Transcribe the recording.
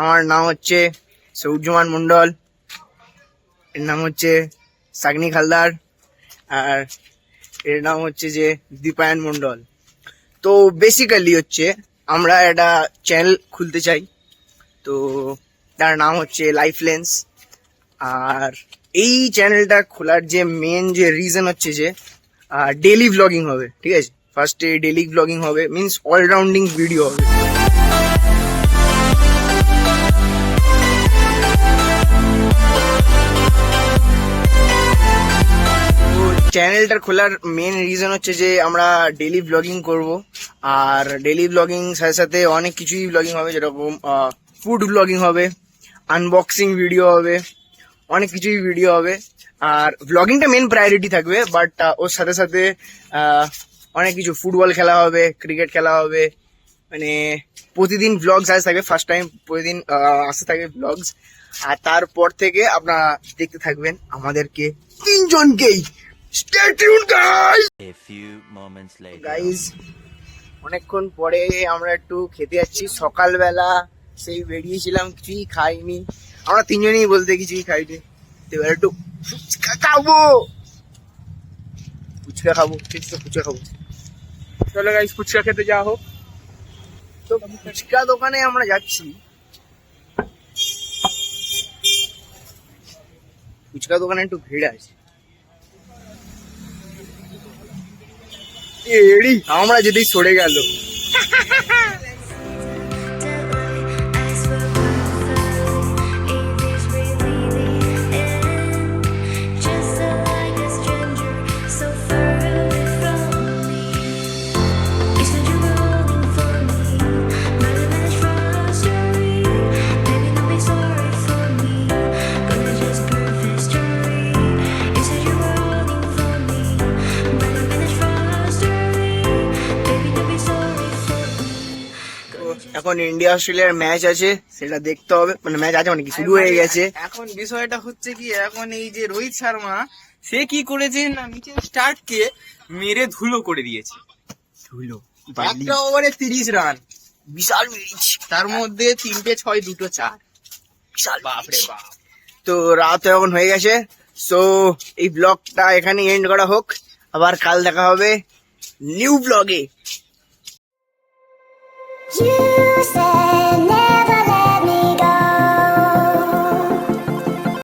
আমার নাম হচ্ছে সৌর্যমান মন্ডল, এর নাম হচ্ছে সাগনি খালদার, আর এর নাম হচ্ছে যে দীপায়ন মন্ডল। তো বেসিক্যালি হচ্ছে আমরা একটা চ্যানেল খুলতে চাই, তো তার নাম হচ্ছে লাইফ লেন্স। আর এই চ্যানেলটা খোলার যে মেন যে রিজন হচ্ছে যে ডেইলি ব্লগিং হবে, ঠিক আছে? ফার্স্টে ডেইলি ব্লগিং হবে, মিনস অলরাউন্ডিং ভিডিও হবে। চ্যানেলটার খোলার মেন রিজন হচ্ছে যে আমরা ডেইলি ব্লগিং করব, আর ডেইলি ব্লগিং সাথে সাথে অনেক কিছুই ব্লগিং হবে, যেরকম ফুড ব্লগিং হবে, আনবক্সিং ভিডিও হবে, অনেক কিছুই ভিডিও হবে। আর ব্লগিংটা মেন প্রায়োরিটি থাকবে, বাট ওর সাথে সাথে অনেক কিছু, ফুটবল খেলা হবে, ক্রিকেট খেলা হবে, মানে প্রতিদিন ব্লগস আসতে থাকবে। ফার্স্ট টাইম প্রতিদিন আসতে থাকবে ব্লগস, আর তারপর থেকে আপনারা দেখতে থাকবেন আমাদেরকে তিনজনকেই। Stay tuned, guys! A few moments later. Guys, অনেকক্ষণ পরে আমরা একটু খেতে যাচ্ছি। সকালবেলা সেই বেরিয়েছিলাম, কিছুই খাইনি, আমরা তিনজনই বলতে কিছুই খাইনি। তো এবার একটু ফুচকা খাবো, ফুচকা খাবো, ঠিক তো, ফুচকা খাবো। চলো গাইস, ফুচকা খেতে যাওয়া হোক। তো ফুচকা দোকানে আমরা যাচ্ছি। ফুচকা দোকানে একটু ভিড় আছে। এড়ি আমরা যেতেই সরে গেল। এখন ইন্ডিয়া অস্ট্রেলিয়ার ম্যাচ আছে, সেটা দেখতে হবে। মানে ম্যাচ আছে, মানে কি শুরু হয়ে গেছে। এখন বিষয়টা হচ্ছে কি, এখন এই যে রোহিত শর্মা, সে কি করেছে না, মিচেল স্টার্ককে মেরে ধুলো করে দিয়েছে। ধুলো, একটা ওভারে 30 রান, বিশাল ম্যাচ, তার মধ্যে 3টে 6 2টো 4। বিশাল বাপরে বাপ। তো রাত এখন হয়ে গেছে, সো এই ব্লগটা এখানে এন্ড করা হোক। আবার কাল দেখা হবে নিউ ব্লগে। You said